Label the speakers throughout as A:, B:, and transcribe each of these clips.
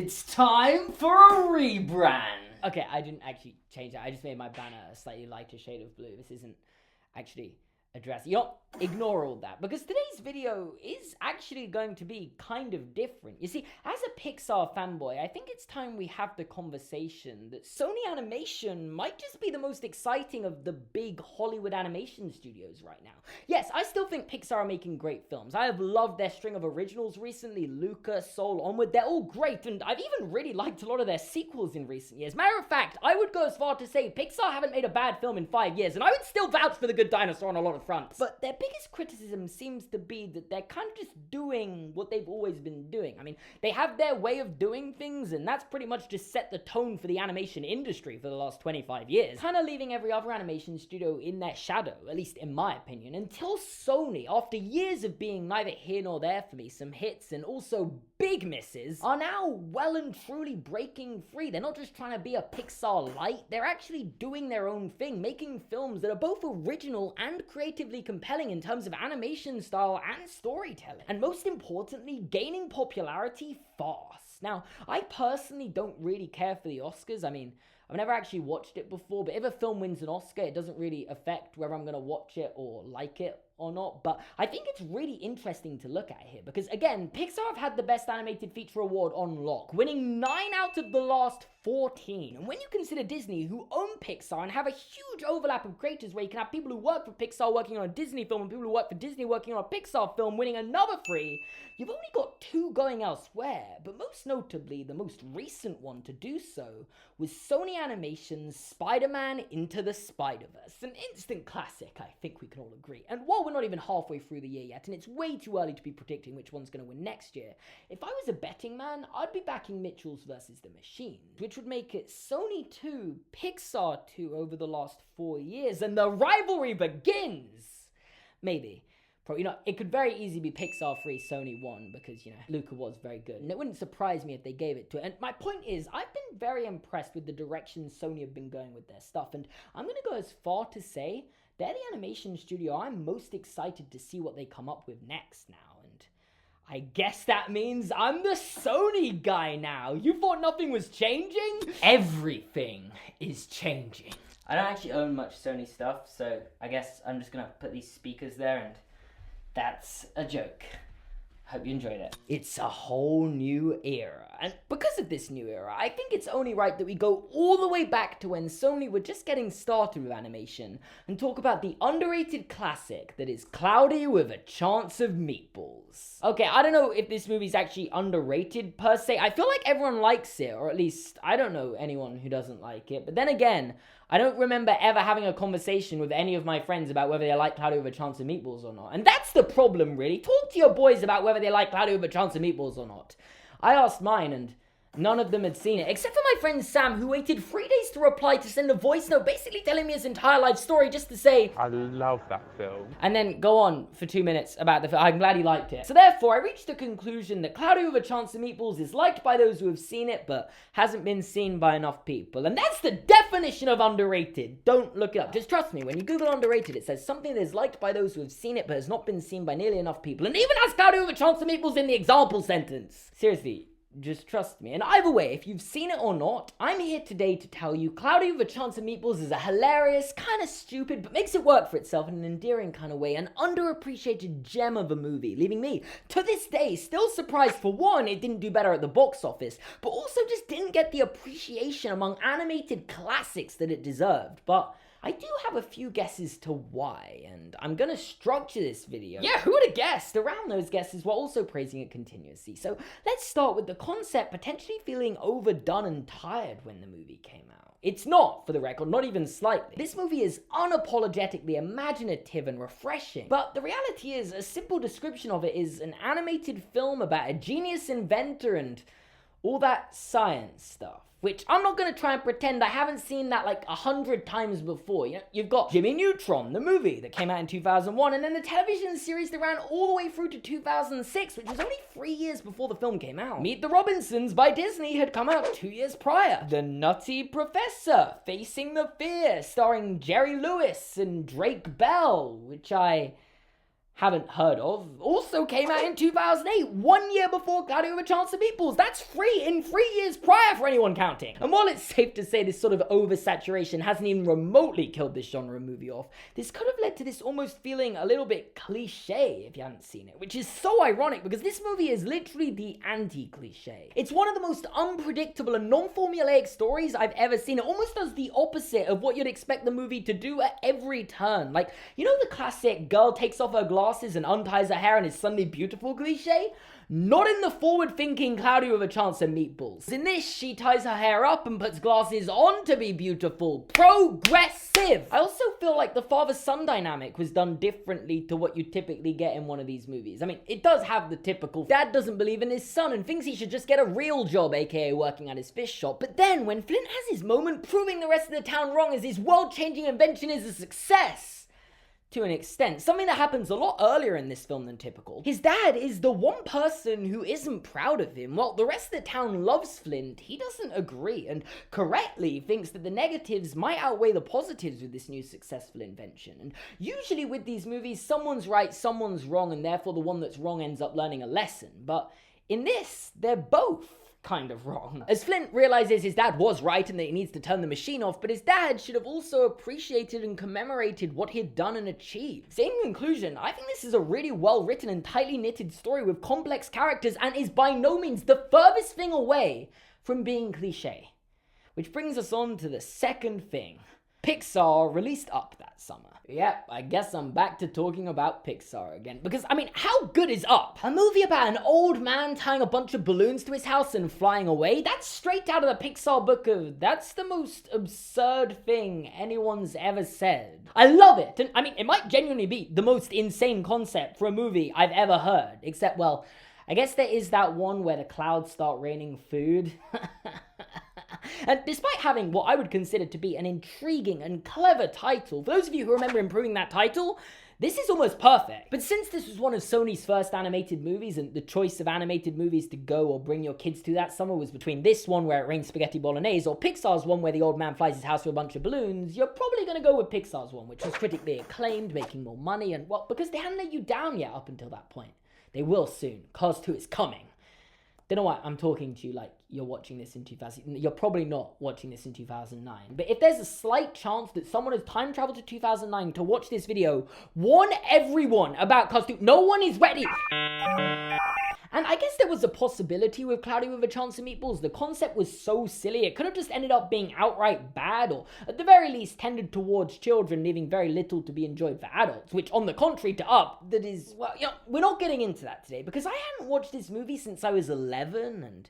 A: It's time for a rebrand. Okay, I didn't actually change that. I just made my banner a slightly lighter shade of blue. This isn't actually addressed. You know, ignore all that, because today's video is actually going to be kind of different. You see, as a Pixar fanboy, I think it's time we have the conversation that Sony Animation might just be the most exciting of the big Hollywood animation studios right now. Yes, I still think Pixar are making great films. I have loved their string of originals recently, Luca, Soul, Onward. They're all great, and I've even really liked a lot of their sequels in recent years. Matter of fact, I would go as far to say Pixar haven't made a bad film in 5 years, and I would still vouch for The Good Dinosaur on a lot of fronts. But their biggest criticism seems to be that they're kind of just doing what they've always been doing. I mean, they have their way of doing things, and that's pretty much just set the tone for the animation industry for the last 25 years. Kind of leaving every other animation studio in their shadow, at least in my opinion, until Sony, after years of being neither here nor there for me, some hits and also big misses, are now well and truly breaking free. They're not just trying to be a Pixar light, they're actually doing their own thing, making films that are both original and creatively compelling in terms of animation style and storytelling. And most importantly, gaining popularity fast. Now, I personally don't really care for the Oscars. I mean, I've never actually watched it before, but if a film wins an Oscar, it doesn't really affect whether I'm going to watch it or like it or not. But I think it's really interesting to look at here because, again, Pixar have had the Best Animated Feature Award on lock, winning 9 out of the last 14. And when you consider Disney, who own Pixar and have a huge overlap of creators where you can have people who work for Pixar working on a Disney film and people who work for Disney working on a Pixar film winning another 3, you've only got 2 going elsewhere. But most notably, the most recent one to do so was Sony Animation's Spider-Man Into the Spider-Verse. An instant classic, I think we can all agree. And while we're not even halfway through the year yet, and it's way too early to be predicting which one's going to win next year, if I was a betting man, I'd be backing Mitchell's versus the Machines, which would make it Sony 2, Pixar 2 over the last 4 years, and the rivalry begins! Maybe. You know, it could very easily be Pixar 3, Sony 1, because, you know, Luca was very good. And it wouldn't surprise me if they gave it to it. And my point is, I've been very impressed with the direction Sony have been going with their stuff. And I'm going to go as far to say they're the animation studio I'm most excited to see what they come up with next now. And I guess that means I'm the Sony guy now. You thought nothing was changing? Everything is changing. I don't actually own much Sony stuff, so I guess I'm just going to put these speakers there and that's a joke. Hope you enjoyed it. It's a whole new era. And because of this new era, I think it's only right that we go all the way back to when Sony were just getting started with animation and talk about the underrated classic that is Cloudy with a Chance of Meatballs. Okay, I don't know if this movie's actually underrated per se. I feel like everyone likes it, or at least I don't know anyone who doesn't like it. But then again, I don't remember ever having a conversation with any of my friends about whether they like Cloudy with a Chance of Meatballs or not. And that's the problem, really. Talk to your boys about whether they like Cloudy with a Chance of Meatballs or not. I asked mine, and none of them had seen it, except for my friend Sam, who waited 3 days to reply to send a voice note basically telling me his entire life story just to say,
B: I love that film.
A: And then go on for 2 minutes about the film. I'm glad he liked it. So therefore, I reached the conclusion that Cloudy with a Chance of Meatballs is liked by those who have seen it, but hasn't been seen by enough people. And that's the definition of underrated. Don't look it up. Just trust me, when you Google underrated, it says something that is liked by those who have seen it, but has not been seen by nearly enough people. And even has Cloudy with a Chance of Meatballs in the example sentence. Seriously. Just trust me. And either way, if you've seen it or not, I'm here today to tell you Cloudy with a Chance of Meatballs is a hilarious, kind of stupid, but makes it work for itself in an endearing kind of way, an underappreciated gem of a movie, leaving me, to this day, still surprised for one, it didn't do better at the box office, but also just didn't get the appreciation among animated classics that it deserved. But I do have a few guesses to why, and I'm gonna structure this video. Yeah, who would have guessed? Around those guesses while also praising it continuously. So let's start with the concept potentially feeling overdone and tired when the movie came out. It's not, for the record, not even slightly. This movie is unapologetically imaginative and refreshing, but the reality is, a simple description of it is an animated film about a genius inventor and all that science stuff. Which I'm not going to try and pretend I haven't seen that like 100 times before. You know, you've got Jimmy Neutron, the movie that came out in 2001, and then the television series that ran all the way through to 2006, which was only 3 years before the film came out. Meet the Robinsons by Disney had come out 2 years prior. The Nutty Professor, Facing the Fear, starring Jerry Lewis and Drake Bell, which I haven't heard of, also came out in 2008, 1 year before Cloudy with a Chance of Meatballs. That's in 3 years prior for anyone counting. And while it's safe to say this sort of oversaturation hasn't even remotely killed this genre of movie off, this could have led to this almost feeling a little bit cliche if you hadn't seen it, which is so ironic because this movie is literally the anti-cliche. It's one of the most unpredictable and non-formulaic stories I've ever seen. It almost does the opposite of what you'd expect the movie to do at every turn. Like, you know the classic girl takes off her glasses and unties her hair and is suddenly beautiful cliche? Not in the forward-thinking Cloudy with a Chance of Meatballs. In this, she ties her hair up and puts glasses on to be beautiful. Progressive! I also feel like the father-son dynamic was done differently to what you typically get in one of these movies. I mean, it does have the typical dad doesn't believe in his son and thinks he should just get a real job, aka working at his fish shop. But then, when Flint has his moment proving the rest of the town wrong as his world-changing invention is a success, to an extent, something that happens a lot earlier in this film than typical. His dad is the one person who isn't proud of him. While the rest of the town loves Flint, he doesn't agree and correctly thinks that the negatives might outweigh the positives with this new successful invention. And usually with these movies, someone's right, someone's wrong, and therefore the one that's wrong ends up learning a lesson. But in this, they're both kind of wrong. As Flint realizes his dad was right and that he needs to turn the machine off, but his dad should have also appreciated and commemorated what he had done and achieved. So in conclusion, I think this is a really well written and tightly knitted story with complex characters and is by no means the furthest thing away from being cliche. Which brings us on to the second thing. Pixar released Up that summer. Yep, I guess I'm back to talking about Pixar again. Because, I mean, how good is Up? A movie about an old man tying a bunch of balloons to his house and flying away? That's straight out of the Pixar book of, that's the most absurd thing anyone's ever said. I love it. And, I mean, it might genuinely be the most insane concept for a movie I've ever heard. Except, well, I guess there is that one where the clouds start raining food. And despite having what I would consider to be an intriguing and clever title, for those of you who remember improving that title, this is almost perfect. But since this was one of Sony's first animated movies, and the choice of animated movies to go or bring your kids to that summer was between this one where it rains spaghetti bolognese or Pixar's one where the old man flies his house with a bunch of balloons, you're probably going to go with Pixar's one, which was critically acclaimed, making more money, and well, because they hadn't let you down yet up until that point. They will soon. Cars 2 is coming. Don't know why I'm talking to you like you're watching this in 2000. You're probably not watching this in 2009. But if there's a slight chance that someone has time traveled to 2009 to watch this video, warn everyone about Cars 2. No one is ready. And I guess there was a possibility with Cloudy with a Chance of Meatballs. The concept was so silly, it could have just ended up being outright bad, or at the very least tended towards children, leaving very little to be enjoyed for adults, which on the contrary to Up, that is, well, you know, we're not getting into that today, because I hadn't watched this movie since I was 11, and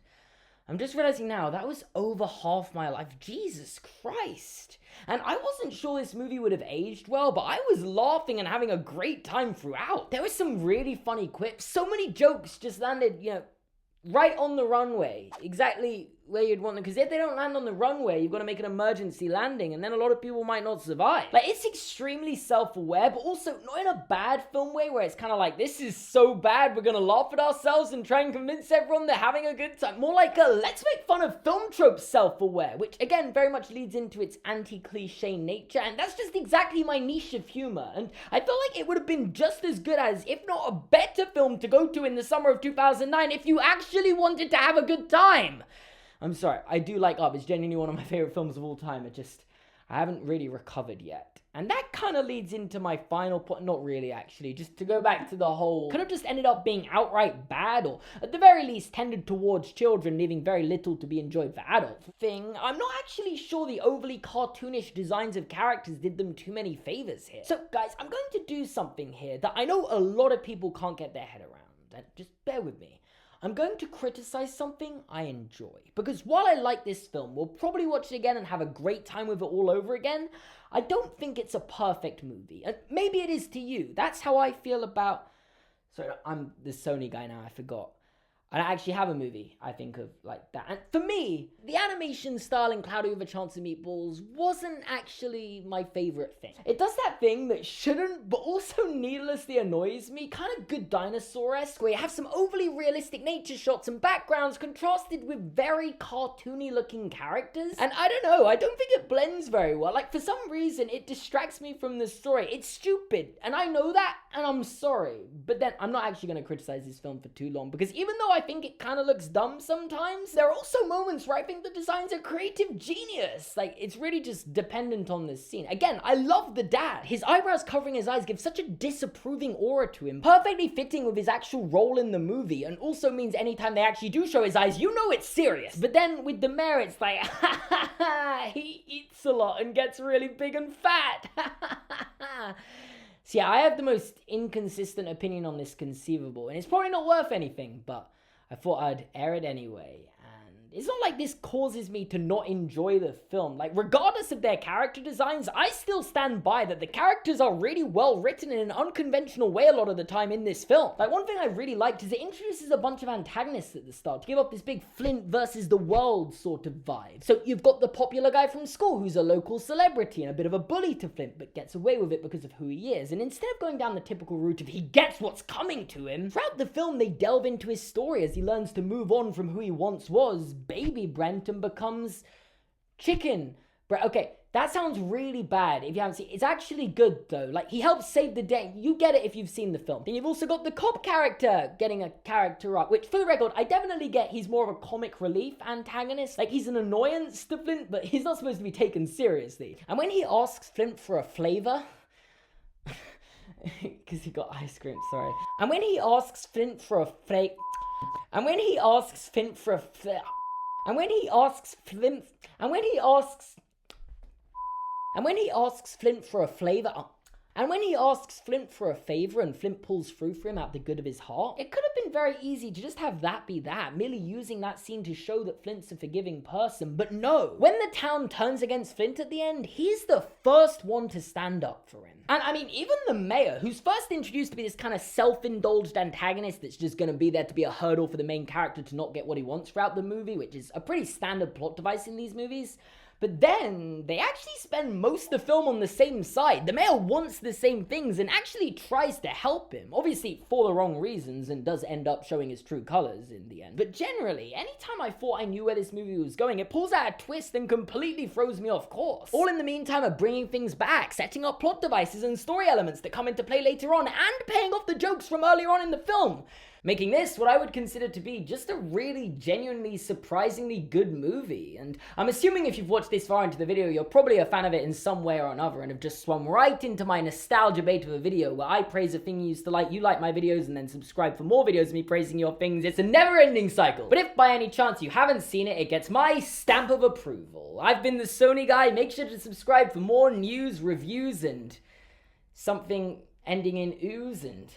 A: I'm just realizing now, that was over half my life. Jesus Christ. And I wasn't sure this movie would have aged well, but I was laughing and having a great time throughout. There were some really funny quips. So many jokes just landed, you know, right on the runway. Exactly where you'd want them. Because if they don't land on the runway, you've got to make an emergency landing, and then a lot of people might not survive. Like, it's extremely self-aware, but also not in a bad film way where it's kind of like, this is so bad, we're going to laugh at ourselves and try and convince everyone they're having a good time. More like a let's make fun of film tropes self-aware, which again very much leads into its anti-cliche nature, and that's just exactly my niche of humor. And I feel like it would have been just as good as, if not a better film to go to in the summer of 2009 if you actually wanted to have a good time. I'm sorry, I do like Up. It's genuinely one of my favorite films of all time. I haven't really recovered yet. And that kind of leads into my final point. Not really, actually. Just to go back to the whole, could have just ended up being outright bad, or at the very least tended towards children, leaving very little to be enjoyed for adults thing. I'm not actually sure the overly cartoonish designs of characters did them too many favors here. So guys, I'm going to do something here that I know a lot of people can't get their head around. And just bear with me. I'm going to criticize something I enjoy. Because while I like this film, we'll probably watch it again and have a great time with it all over again, I don't think it's a perfect movie. And maybe it is to you. That's how I feel about... Sorry, I'm the Sony guy now, I forgot. I actually have a movie I think of like that. And for me, the animation style in Cloudy with a Chance of Meatballs wasn't actually my favorite thing. It does that thing that shouldn't, but also needlessly annoys me, kind of Good Dinosaur-esque, where you have some overly realistic nature shots and backgrounds contrasted with very cartoony looking characters. And I don't know, I don't think it blends very well. Like, for some reason, it distracts me from the story. It's stupid, and I know that, and I'm sorry. But then, I'm not actually going to criticize this film for too long, because even though I think it kind of looks dumb sometimes, there are also moments where I think the designs are creative genius. Like, it's really just dependent on the scene. Again, I love the dad. His eyebrows covering his eyes give such a disapproving aura to him, perfectly fitting with his actual role in the movie, and also means anytime they actually do show his eyes, you know it's serious. But then with the mayor, it's like, he eats a lot and gets really big and fat. So yeah, I have the most inconsistent opinion on this conceivable, and it's probably not worth anything, but I thought I'd air it anyway. And it's not like this causes me to not enjoy the film. Like, regardless of their character designs, I still stand by that the characters are really well written in an unconventional way a lot of the time in this film. Like, one thing I really liked is it introduces a bunch of antagonists at the start to give off this big Flint versus the world sort of vibe. So you've got the popular guy from school who's a local celebrity and a bit of a bully to Flint, but gets away with it because of who he is. And instead of going down the typical route of he gets what's coming to him, throughout the film they delve into his story as he learns to move on from who he once was, baby Brent, and becomes chicken Brent. Okay, that sounds really bad if you haven't seen it. It's actually good though. Like, he helps save the day. You get it if you've seen the film. Then you've also got the cop character getting a character up, which, for the record, I definitely get he's more of a comic relief antagonist. Like, he's an annoyance to Flint, but he's not supposed to be taken seriously. And when he asks Flint for a flavor, because he got ice cream, sorry. And when he asks Flint for a flavor, and when he asks Flint for a and when he asks Flint, and when he asks, and when he asks Flint for a flavor, and when he asks Flint for a favor and Flint pulls through for him out the good of his heart, it could have been very easy to just have that be that, merely using that scene to show that Flint's a forgiving person. But no, when the town turns against Flint at the end, he's the first one to stand up for him. And I mean, even the mayor, who's first introduced to be this kind of self-indulged antagonist that's just gonna be there to be a hurdle for the main character to not get what he wants throughout the movie, which is a pretty standard plot device in these movies. But then, they actually spend most of the film on the same side. The mayor wants the same things and actually tries to help him. Obviously, for the wrong reasons, and does end up showing his true colors in the end. But generally, anytime I thought I knew where this movie was going, it pulls out a twist and completely throws me off course. All in the meantime of bringing things back, setting up plot devices and story elements that come into play later on, and paying off the jokes from earlier on in the film. Making this what I would consider to be just a really genuinely surprisingly good movie. And I'm assuming if you've watched this far into the video, you're probably a fan of it in some way or another and have just swum right into my nostalgia bait of a video where I praise a thing you used to like, you like my videos, and then subscribe for more videos of me praising your things. It's a never-ending cycle. But if by any chance you haven't seen it, it gets my stamp of approval. I've been the Sony guy. Make sure to subscribe for more news, reviews, and something ending in ooze, and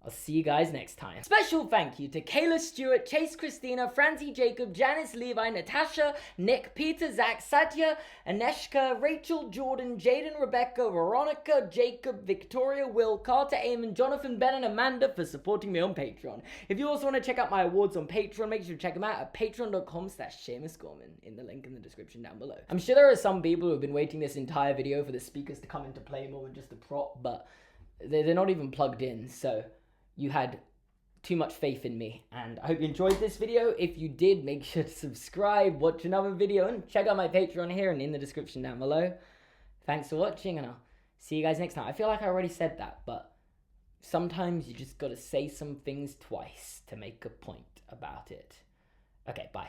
A: I'll see you guys next time. Special thank you to Kayla Stewart, Chase Christina, Francie Jacob, Janice Levi, Natasha, Nick, Peter, Zach, Satya, Aneshka, Rachel, Jordan, Jaden, Rebecca, Veronica, Jacob, Victoria, Will, Carter, Eamon, Jonathan, Ben, and Amanda for supporting me on Patreon. If you also want to check out my awards on Patreon, make sure to check them out at patreon.com/seamusgorman in the link in the description down below. I'm sure there are some people who have been waiting this entire video for the speakers to come into play more than just a prop, but they're not even plugged in, so you had too much faith in me, and I hope you enjoyed this video. If you did, make sure to subscribe, watch another video, and check out my Patreon here and in the description down below. Thanks for watching, and I'll see you guys next time. I feel like I already said that, but sometimes you just gotta say some things twice to make a point about it. Okay, bye.